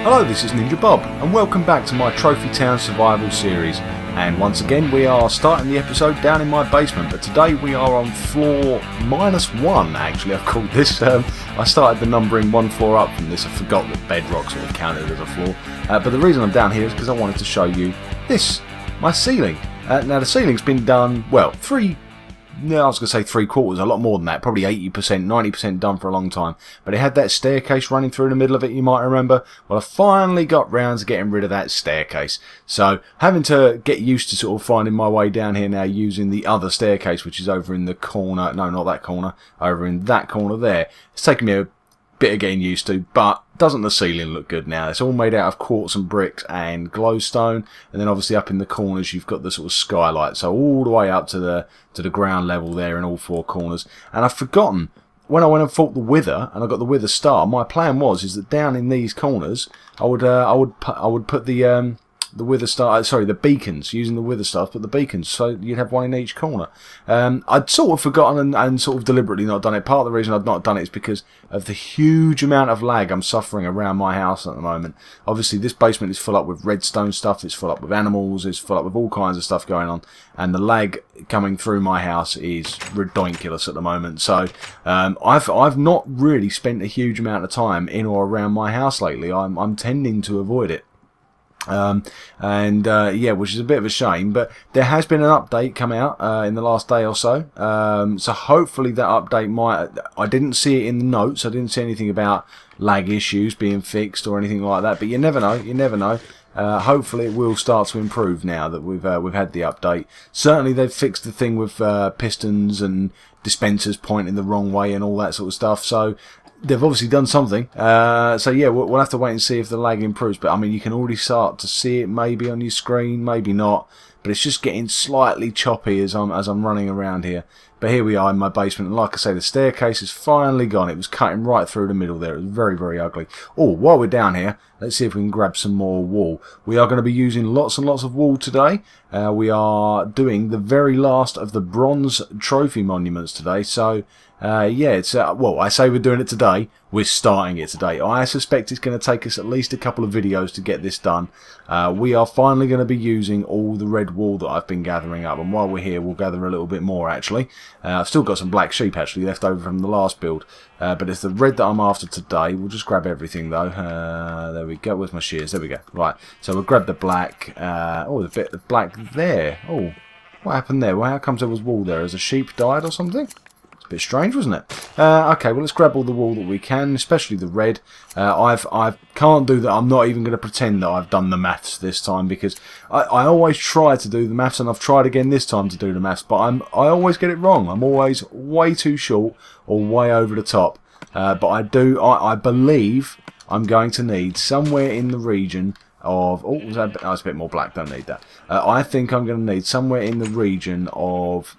Hello, this is NinjaBob, and welcome back to my Trophy Town Survival series. And once again, we are starting the episode down in my basement, but today we are on floor -1, actually. I've called this. I started the numbering one floor up from this. I forgot that bedrock sort of counted as a floor. But the reason I'm down here is because I wanted to show you this, my ceiling. Now, the ceiling's been done, well, I was going to say 3/4, a lot more than that, probably 80%, 90% done for a long time. But it had that staircase running through the middle of it, you might remember. Well, I finally got round to getting rid of that staircase. So, having to get used to sort of finding my way down here now using the other staircase, which is over in the corner, no, not that corner, over in that corner there. It's taken me a bit of getting used to, but doesn't the ceiling look good now? It's all made out of quartz and bricks and glowstone, and then obviously up in the corners you've got the sort of skylight, so all the way up to the ground level there in all four corners. And I've forgotten, when I went and fought the Wither and I got the Wither star, my plan is that down in these corners I would put the Wither star, sorry, the beacons, using the Wither stuff, but the beacons, so you'd have one in each corner. I'd sort of forgotten and sort of deliberately not done it. Part of the reason I'd not done it is because of the huge amount of lag I'm suffering around my house at the moment. Obviously, this basement is full up with redstone stuff, it's full up with animals, it's full up with all kinds of stuff going on, and the lag coming through my house is ridiculous at the moment. So, I've not really spent a huge amount of time in or around my house lately. I'm tending to avoid it. Yeah, which is a bit of a shame, but there has been an update come out in the last day or so, so hopefully that update I didn't see it in the notes, I didn't see anything about lag issues being fixed or anything like that, but you never know. Hopefully it will start to improve now that we've had the update. Certainly they've fixed the thing with pistons and dispensers pointing the wrong way and all that sort of stuff, so they've obviously done something. So yeah, we'll have to wait and see if the lag improves. But I mean, you can already start to see it maybe on your screen, maybe not. But it's just getting slightly choppy as I'm running around here. But here we are in my basement, and like I say, the staircase is finally gone. It was cutting right through the middle there. It was very, very ugly. Oh, while we're down here, let's see if we can grab some more wool. We are going to be using lots and lots of wool today. We are doing the very last of the bronze trophy monuments today. So, yeah, it's well, I say we're doing it today. We're starting it today. I suspect it's going to take us at least a couple of videos to get this done. We are finally going to be using all the red wool that I've been gathering up, and while we're here, we'll gather a little bit more actually. I've still got some black sheep actually left over from the last build, but it's the red that I'm after today. We'll just grab everything though. There we go. Where's my shears? There we go. Right. So we'll grab the black. Oh, the bit of black there. Oh, what happened there? Well, how comes there was wool there? Has a sheep died or something? A bit strange, wasn't it? Okay, well, let's grab all the wool that we can, especially the red. I can't do that. I'm not even going to pretend that I've done the maths this time, because I always try to do the maths, and I've tried again this time to do the maths, but I always get it wrong. I'm always way too short or way over the top. But I believe I'm going to need somewhere in the region of... Oh, was that, oh, it's a bit more black. Don't need that. I think I'm going to need somewhere in the region of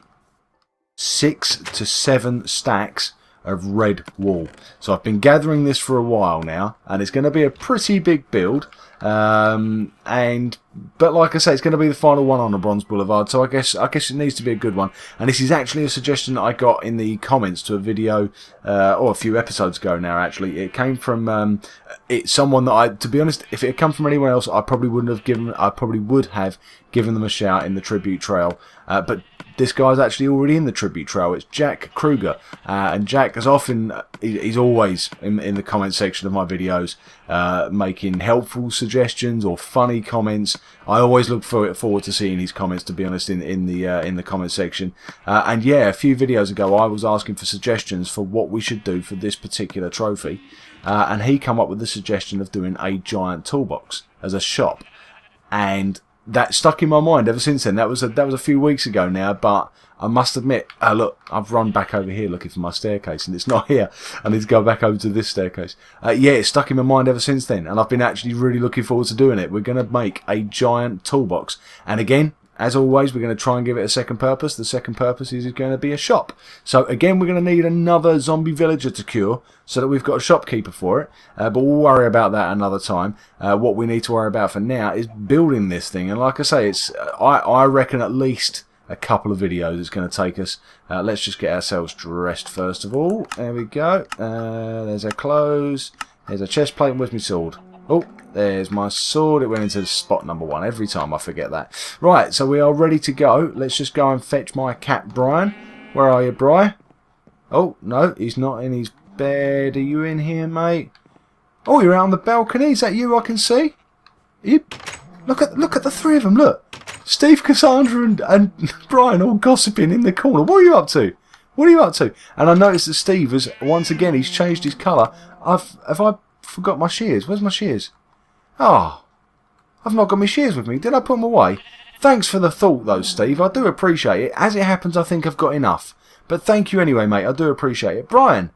6 to 7 stacks of red wool. So I've been gathering this for a while now, and it's going to be a pretty big build. But like I say, it's going to be the final one on the Bronze Boulevard, so I guess it needs to be a good one. And this is actually a suggestion that I got in the comments to a video, or a few episodes ago now. Actually, it came from someone that to be honest, if it had come from anyone else, I probably would have given them a shout in the tribute trail. But this guy's actually already in the tribute trail. It's Jack Kruger, and Jack is often, he's always in the comment section of my videos, making helpful suggestions or funny comments. I always look forward to seeing his comments, to be honest, in the comment section. And yeah, a few videos ago I was asking for suggestions for what we should do for this particular trophy, and he come up with the suggestion of doing a giant toolbox as a shop, and that stuck in my mind ever since then. That was a few weeks ago now, but I must admit, look, I've run back over here looking for my staircase, and it's not here. I need to go back over to this staircase. Yeah, it's stuck in my mind ever since then, and I've been actually really looking forward to doing it. We're going to make a giant toolbox, and again, as always, we're going to try and give it a second purpose. The second purpose is going to be a shop. So again, we're going to need another zombie villager to cure, so that we've got a shopkeeper for it. But we'll worry about that another time. What we need to worry about for now is building this thing. And like I say, it's I reckon at least a couple of videos it's going to take us. Let's just get ourselves dressed first of all. There we go. There's our clothes. There's a chest plate. Where's my sword? Oh, there's my sword. It went into spot number 1. Every time I forget that. Right, so we are ready to go. Let's just go and fetch my cat, Brian. Where are you, Bri? Oh, no, he's not in his bed. Are you in here, mate? Oh, you're out on the balcony. Is that you I can see? You... Look at the three of them, look. Steve, Cassandra and Brian all gossiping in the corner. What are you up to? What are you up to? And I noticed that Steve has, once again, he's changed his colour. Have I forgot my shears? Where's my shears? Ah, I've not got my shears with me. Did I put them away? Thanks for the thought, though, Steve. I do appreciate it. As it happens, I think I've got enough. But thank you anyway, mate. I do appreciate it. Brian,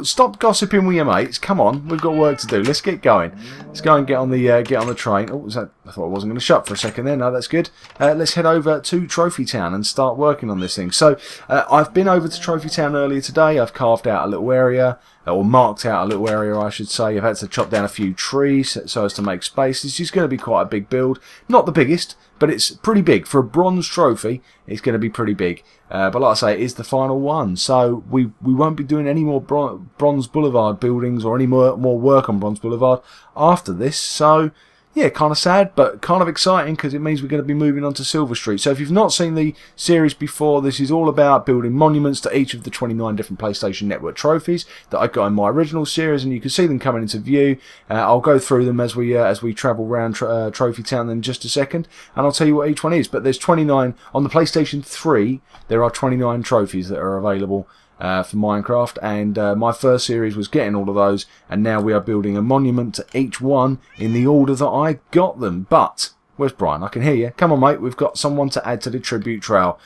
stop gossiping with your mates. Come on, we've got work to do. Let's get going. Let's go and get on the train. Oh, was that? I thought I wasn't going to shut for a second there. No, that's good. Let's head over to Trophy Town and start working on this thing. So I've been over to Trophy Town earlier today. I've carved out a little area, or marked out a little area, I should say. I've had to chop down a few trees so as to make space. This is going to be quite a big build. Not the biggest, but it's pretty big. For a bronze trophy, it's going to be pretty big. But like I say, it is the final one. So we won't be doing any more Bronze Boulevard buildings or any more work on Bronze Boulevard after this. So yeah, kind of sad, but kind of exciting because it means we're going to be moving on to Silver Street. So if you've not seen the series before, this is all about building monuments to each of the 29 different PlayStation Network trophies that I got in my original series, and you can see them coming into view. I'll go through them as we travel around Trophy Town in just a second, and I'll tell you what each one is. But there's 29 on the PlayStation 3. There are 29 trophies that are available for Minecraft, and my first series was getting all of those, and now we are building a monument to each one in the order that I got them. But where's Brian? I can hear you. Come on, mate, we've got someone to add to the tribute trail.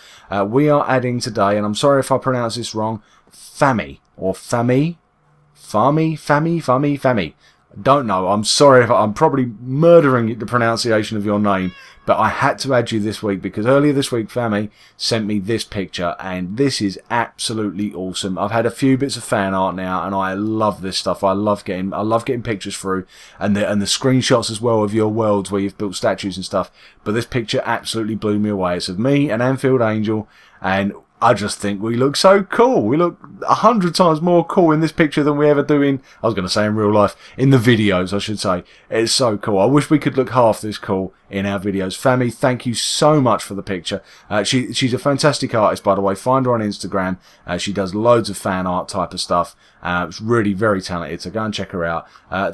We are adding today, and I'm sorry if I pronounce this wrong, Fami or Fami. Don't know. I'm sorry if I'm probably murdering the pronunciation of your name, but I had to add you this week because earlier this week Fami sent me this picture, and this is absolutely awesome. I've had a few bits of fan art now, and I love this stuff. I love getting pictures through, and the screenshots as well of your worlds where you've built statues and stuff. But this picture absolutely blew me away. It's of me and Anfield Angel, and I just think we look so cool. We look 100 times more cool in this picture than we ever do in, I was going to say in real life, in the videos, I should say. It's so cool. I wish we could look half this cool in our videos. Fami, thank you so much for the picture. She's a fantastic artist, by the way. Find her on Instagram. She does loads of fan art type of stuff. It's really very talented, so go and check her out.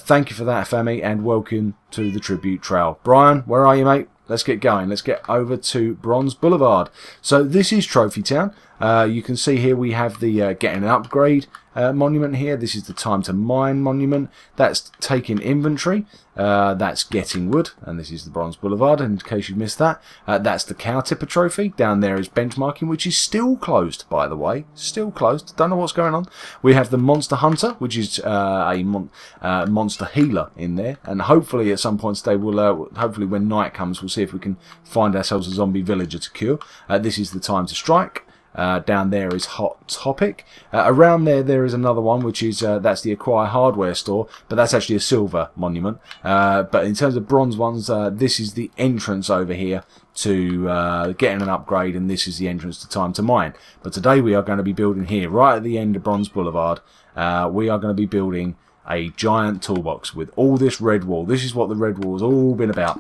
Thank you for that, Fami, and welcome to the Tribute Trail. Brian, where are you, mate? Let's get going. Let's get over to Bronze Boulevard. So this is Trophy Town. You can see here we have the getting an upgrade monument here. This is the time to mine monument. That's taking inventory. That's getting wood. And this is the Bronze Boulevard, in case you missed that. That's the cow tipper trophy. Down there is benchmarking, which is still closed, by the way. Still closed. Don't know what's going on. We have the Monster Hunter, which is a monster healer in there. And hopefully at some point today, hopefully when night comes, we'll see if we can find ourselves a zombie villager to cure. This is the time to strike. Down there is Hot Topic. Around there is another one, which is that's the Acquire Hardware store, but that's actually a silver monument. But in terms of bronze ones, this is the entrance over here to getting an upgrade, and this is the entrance to Time to Mine. But today we are going to be building here, right at the end of Bronze Boulevard. We are going to be building a giant toolbox with all this red wall. This is what the red wall has all been about.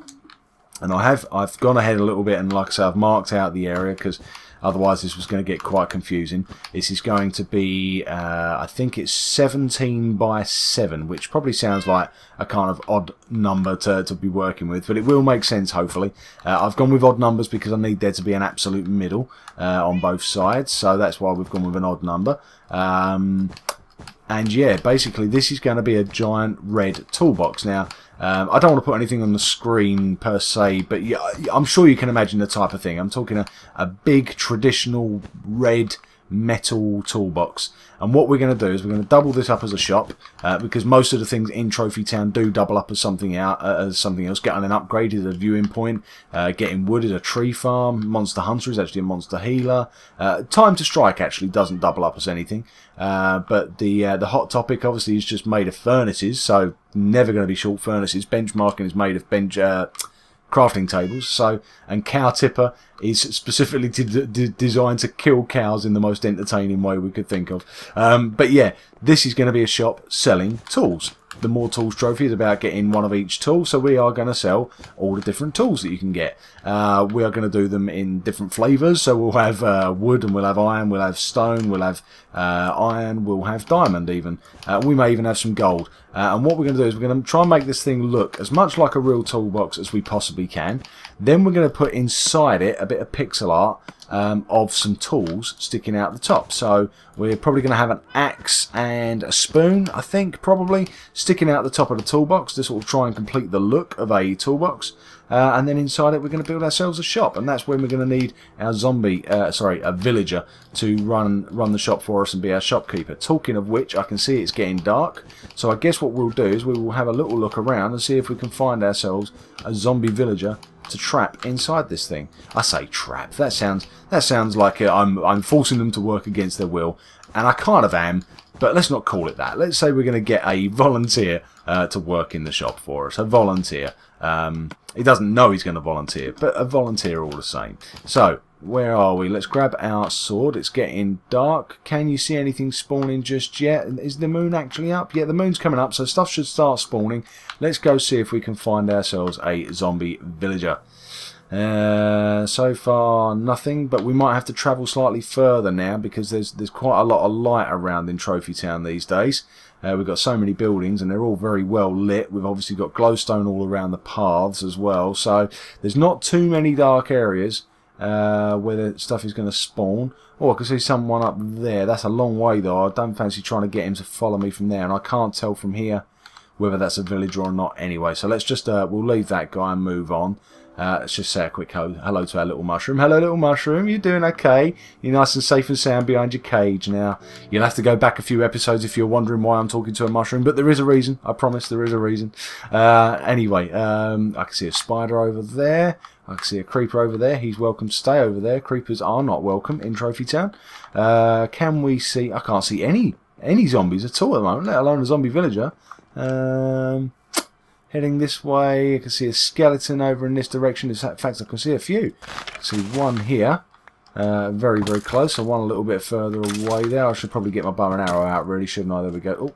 And I've gone ahead a little bit, and like I say, I've marked out the area because otherwise this was going to get quite confusing. This is going to be, I think it's 17 by 7, which probably sounds like a kind of odd number to be working with, but it will make sense, hopefully. I've gone with odd numbers because I need there to be an absolute middle on both sides, so that's why we've gone with an odd number. And yeah, basically this is going to be a giant red toolbox. Now, I don't want to put anything on the screen per se, but yeah, I'm sure you can imagine the type of thing. I'm talking a big traditional red metal toolbox. And what we're going to do is we're going to double this up as a shop, because most of the things in Trophy Town do double up as something else. Getting an upgrade is a viewing point. Getting wood is a tree farm. Monster Hunter is actually a monster healer. Time to Strike actually doesn't double up as anything. But the Hot Topic obviously is just made of furnaces, so never going to be short furnaces. Benchmarking is made of crafting tables. So, and Cow Tipper is specifically designed to kill cows in the most entertaining way we could think of. But yeah, this is going to be a shop selling tools. the more tools trophy is about getting one of each tool, so we are going to sell all the different tools that you can get. We are going to do them in different flavours, so we'll have wood, and we'll have iron, we'll have stone, we'll have iron, we'll have diamond even. We may even have some gold. And what we're going to do is we're going to try and make this thing look as much like a real toolbox as we possibly can. Then we're going to put inside it a bit of pixel art of some tools sticking out the top. So we're probably going to have an axe and a spoon, I think, probably sticking out the top of the toolbox. This will try and complete the look of a toolbox. And then inside it we're going to build ourselves a shop, and that's when we're going to need our a villager to run the shop for us and be our shopkeeper. Talking of which, I can see it's getting dark, so I guess what we'll do is we will have a little look around and see if we can find ourselves a zombie villager to trap inside this thing. I say trap. That sounds like I'm forcing them to work against their will, and I kind of am. But let's not call it that. Let's say we're going to get a volunteer to work in the shop for us. A volunteer. He doesn't know he's going to volunteer, but a volunteer all the same. So, where are we? Let's grab our sword. It's getting dark. Can you see anything spawning just yet? Is the moon actually up? Yeah, the moon's coming up, so stuff should start spawning. Let's go see if we can find ourselves a zombie villager. So far nothing, but we might have to travel slightly further now because there's quite a lot of light around in Trophy Town these days. We've got so many buildings and they're all very well lit. We've obviously got glowstone all around the paths as well, so there's not too many dark areas where the stuff is going to spawn. Oh, I can see someone up there. That's a long way though. I don't fancy trying to get him to follow me from there, and I can't tell from here whether that's a villager or not anyway. So let's just we'll leave that guy and move on. Let's just say a quick hello to our little mushroom. Hello, little mushroom. You doing okay? You're nice and safe and sound behind your cage now. You'll have to go back a few episodes if you're wondering why I'm talking to a mushroom, but there is a reason. I promise there is a reason. Anyway, I can see a spider over there. I can see a creeper over there. He's welcome to stay over there. Creepers are not welcome in Trophy Town. Can we see... I can't see any zombies at all at the moment, let alone a zombie villager. Heading this way, I can see a skeleton over in this direction. In fact, I can see a few. I can see one here, very, very close, and one a little bit further away there. I should probably get my bow and arrow out, really, shouldn't I? There we go.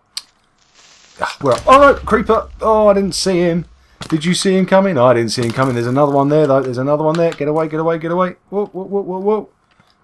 Oh no, creeper! Oh, I didn't see him. Did you see him coming? No, I didn't see him coming. There's another one there, though. There's another one there. Get away, get away, get away. Whoa, whoa, whoa, whoa, whoa.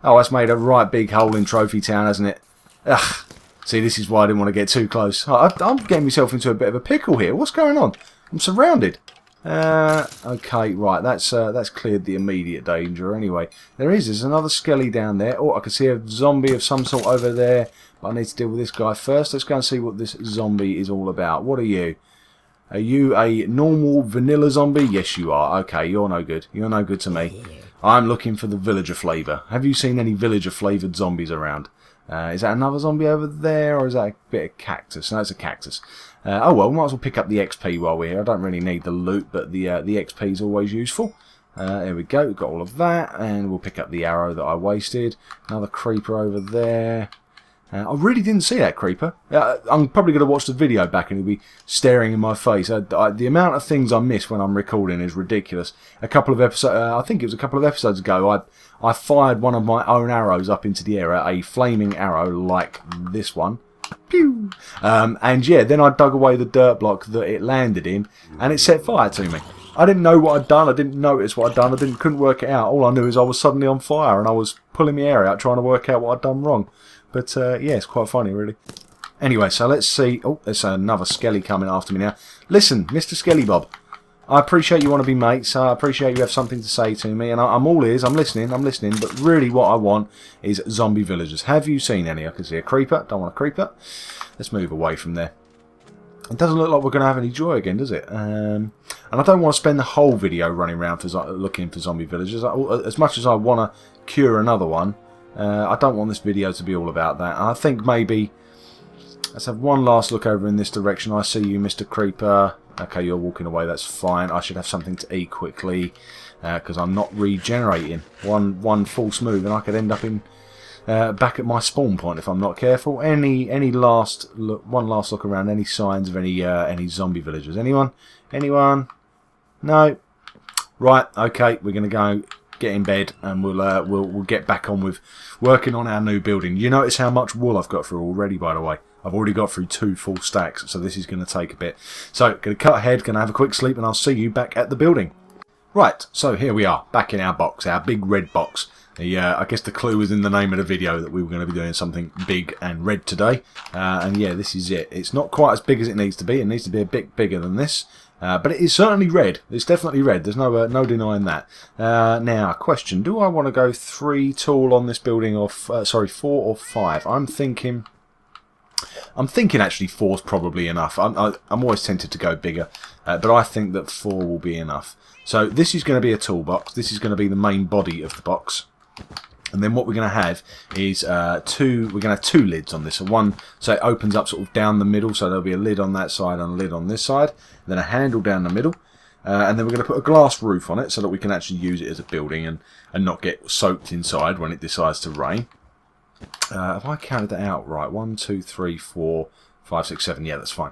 Oh, that's made a right big hole in Trophy Town, hasn't it? Ugh. See, this is why I didn't want to get too close. I'm getting myself into a bit of a pickle here. What's going on? I'm surrounded. Okay, right. That's cleared the immediate danger. Anyway, there's another skelly down there. Oh, I can see a zombie of some sort over there. But I need to deal with this guy first. Let's go and see what this zombie is all about. What are you? Are you a normal vanilla zombie? Yes, you are. Okay, you're no good. You're no good to me. I'm looking for the villager flavour. Have you seen any villager flavoured zombies around? Is that another zombie over there, or is that a bit of cactus? No, it's a cactus. Oh well, we might as well pick up the XP while we're here. I don't really need the loot, but the XP is always useful. There we go, we've got all of that, and we'll pick up the arrow that I wasted. Another creeper over there. I really didn't see that creeper. I'm probably going to watch the video back and he'll be staring in my face. The amount of things I miss when I'm recording is ridiculous. A couple of episodes, I think it was a couple of episodes ago, I fired one of my own arrows up into the air, a flaming arrow like this one. Pew! And yeah, then I dug away the dirt block that it landed in, and it set fire to me. I didn't know what I'd done. I didn't notice what I'd done. Couldn't work it out. All I knew is I was suddenly on fire, and I was pulling my hair out trying to work out what I'd done wrong. But yeah, it's quite funny, really. Anyway, so let's see. Oh, there's another skelly coming after me now. Listen, Mr. Skelly Bob, I appreciate you want to be mates. I appreciate you have something to say to me, and I'm all ears. I'm listening. But really, what I want is zombie villagers. Have you seen any? I can see a creeper. Don't want a creeper. Let's move away from there. It doesn't look like we're going to have any joy again, does it? And I don't want to spend the whole video running around looking for zombie villagers. As much as I want to cure another one, I don't want this video to be all about that. I think maybe let's have one last look over in this direction. I see you, Mr. Creeper. Okay, you're walking away. That's fine. I should have something to eat quickly because I'm not regenerating. One false move and I could end up in back at my spawn point if I'm not careful. One last look around. Any signs of any zombie villagers? Anyone? No. Right. Okay, we're gonna go get in bed, and we'll get back on with working on our new building. You notice how much wool I've got through already, by the way. I've already got through 2 full stacks, so this is going to take a bit. So, going to cut ahead, going to have a quick sleep, and I'll see you back at the building. Right, so here we are, back in our box, our big red box. I guess the clue was in the name of the video that we were going to be doing something big and red today. And yeah, this is it. It's not quite as big as it needs to be. It needs to be a bit bigger than this. But it is certainly red. It's definitely red. There's no denying that. Now, question: do I want to go 3 tall on this building, or 4 or 5? I'm thinking actually 4's probably enough. I'm always tempted to go bigger, but I think that 4 will be enough. So this is going to be a toolbox. This is going to be the main body of the box. And then what we're going to have is we're going to have 2 lids on this. So it opens up sort of down the middle, so there'll be a lid on that side and a lid on this side. And then a handle down the middle. And then we're going to put a glass roof on it so that we can actually use it as a building and not get soaked inside when it decides to rain. Have I counted that out right? 1, 2, 3, 4, 5, 6, 7. Yeah, that's fine.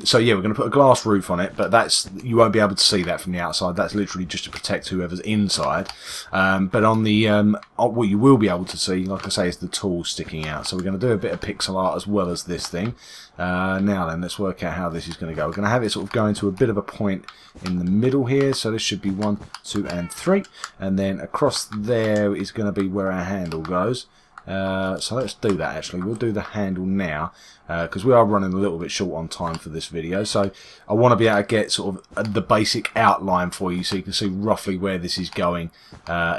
So yeah, we're going to put a glass roof on it, but you won't be able to see that from the outside. That's literally just to protect whoever's inside. But on the what you will be able to see, like I say, is the tools sticking out. So we're going to do a bit of pixel art as well as this thing. Now then, let's work out how this is going to go. We're going to have it sort of going to a bit of a point in the middle here. So this should be 1, 2, and 3, and then across there is going to be where our handle goes. So let's do that actually. We'll do the handle now because we are running a little bit short on time for this video. So I want to be able to get sort of the basic outline for you so you can see roughly where this is going,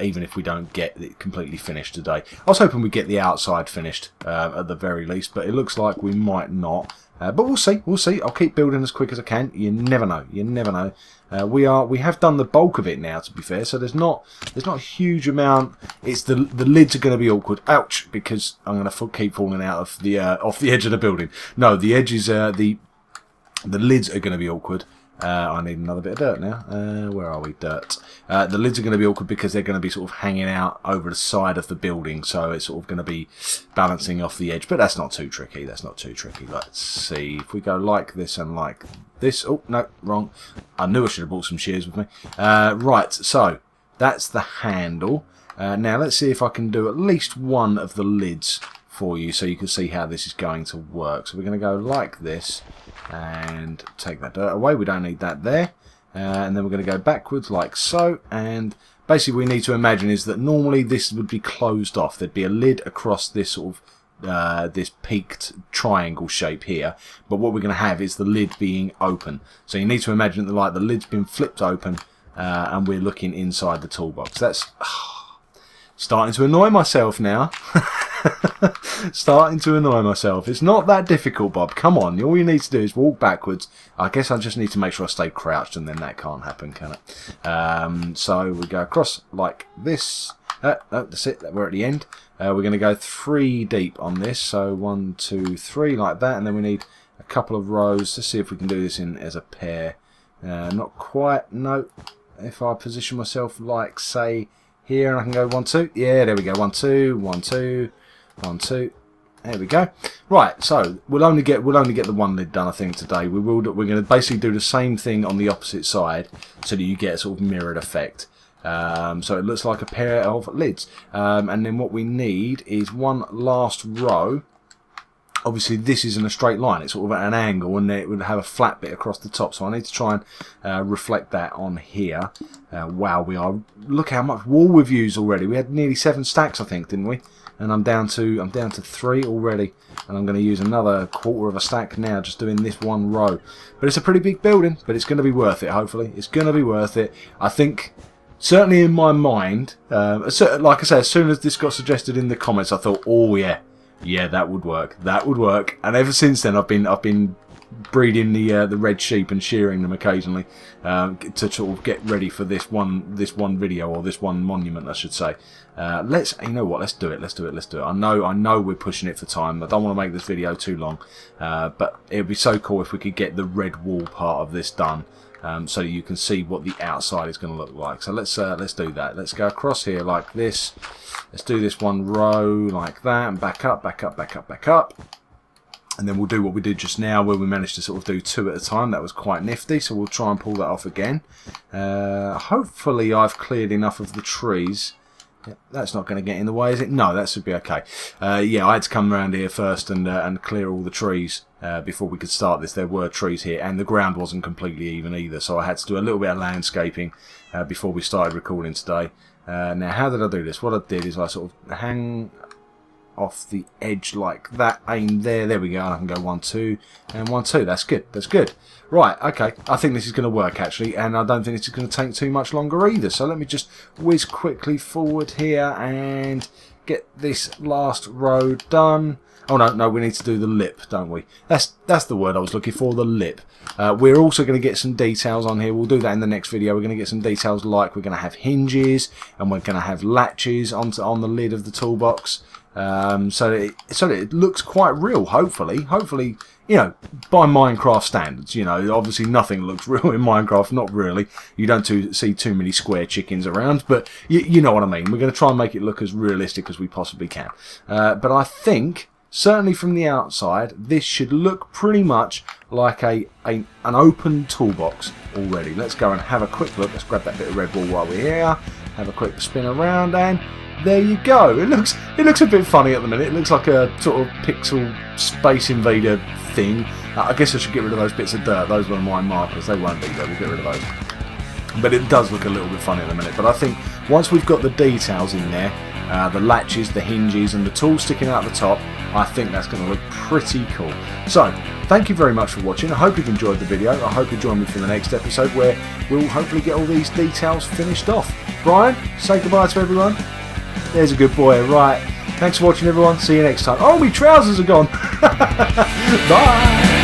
even if we don't get it completely finished today. I was hoping we'd get the outside finished at the very least, but it looks like we might not. But we'll see. We'll see. I'll keep building as quick as I can. You never know. You never know. We have done the bulk of it now, to be fair. So there's not a huge amount. It's the lids are going to be awkward. Ouch! Because I'm going to keep falling out of the off the edge of the building. No, the edges the lids are going to be awkward. I need another bit of dirt now. Where are we? Dirt. The lids are going to be awkward because they're going to be sort of hanging out over the side of the building, so it's sort of going to be balancing off the edge. But that's not too tricky. That's not too tricky. Let's see if we go like this and like this. Oh no, wrong. I knew I should have brought some shears with me. Right. So that's the handle. Now let's see if I can do at least one of the lids for you, so you can see how this is going to work. So we're going to go like this and take that dirt away. We don't need that there. And then we're going to go backwards like so, and basically what we need to imagine is that normally this would be closed off. There'd be a lid across this sort of this peaked triangle shape here, but what we're going to have is the lid being open. So you need to imagine that like the lid's been flipped open and we're looking inside the toolbox. That's starting to annoy myself now. Starting to annoy myself. It's not that difficult, Bob. Come on. All you need to do is walk backwards. I guess I just need to make sure I stay crouched, and then that can't happen, can it? So we go across like this. No, that's it. We're at the end. We're going to go 3 deep on this. So 1, 2, 3 like that, and then we need a couple of rows. Let's see if we can do this in as a pair. Not quite. No. If I position myself like, say, here, and I can go 1, 2. Yeah, there we go. 1, 2, 1, 2, 1, 2. There we go. Right, so we'll only get the one lid done, I think, today. We're going to basically do the same thing on the opposite side, so that you get a sort of mirrored effect. So it looks like a pair of lids. And then what we need is one last row. Obviously, this is in a straight line. It's sort of at an angle, and it would have a flat bit across the top. So I need to try and reflect that on here. Wow, look how much wool we've used already. We had nearly 7 stacks, I think, didn't we? And I'm down to 3 already. And I'm going to use another 1/4 of a stack now, just doing this one row. But it's a pretty big building, but it's going to be worth it. Hopefully, it's going to be worth it. I think. Certainly in my mind, like I say, as soon as this got suggested in the comments, I thought, oh yeah, that would work. That would work. And ever since then, I've been breeding the red sheep and shearing them occasionally to sort of get ready for this one video, or this one monument, I should say. You know what? Let's do it. Let's do it. I know we're pushing it for time. I don't want to make this video too long, but it would be so cool if we could get the red wall part of this done. So you can see what the outside is going to look like. So let's do that. Let's go across here like this. Let's do this one row like that, and back up, back up, back up, back up. And then we'll do what we did just now, where we managed to sort of do 2 at a time. That was quite nifty, so we'll try and pull that off again. Hopefully I've cleared enough of the trees. Yeah, that's not going to get in the way, is it? No, that should be okay. Yeah, I had to come around here first and clear all the trees before we could start this. There were trees here, and the ground wasn't completely even either, so I had to do a little bit of landscaping before we started recording today. Now, how did I do this? What I did is I sort of hang off the edge like that, aim there we go, and I can go 1, 2 and 1, 2. That's good, that's good. Right, okay, I think this is going to work actually, and I don't think it's going to take too much longer either. So let me just whiz quickly forward here and get this last row done. Oh no, we need to do the lip, don't we? That's the word I was looking for, the lip. We're also going to get some details on here. We'll do that in the next video. We're going to get some details, like we're going to have hinges and we're going to have latches on the lid of the toolbox. So that it looks quite real, hopefully, you know, by Minecraft standards. You know, obviously nothing looks real in Minecraft, not really. You don't see too many square chickens around, but you know what I mean. We're going to try and make it look as realistic as we possibly can. But I think, certainly from the outside, this should look pretty much like an open toolbox already. Let's go and have a quick look. Let's grab that bit of red wool while we're here. Have a quick spin around and there you go. It looks a bit funny at the minute. It looks like a sort of pixel Space Invader thing. I guess I should get rid of those bits of dirt. Those were my markers. They won't be there. We'll get rid of those. But it does look a little bit funny at the minute. But I think once we've got the details in there, the latches, the hinges and the tools sticking out the top, I think that's going to look pretty cool. So, thank you very much for watching. I hope you've enjoyed the video. I hope you join me for the next episode where we'll hopefully get all these details finished off. Brian, say goodbye to everyone. There's a good boy. Right. Thanks for watching, everyone. See you next time. Oh, my trousers are gone. Bye.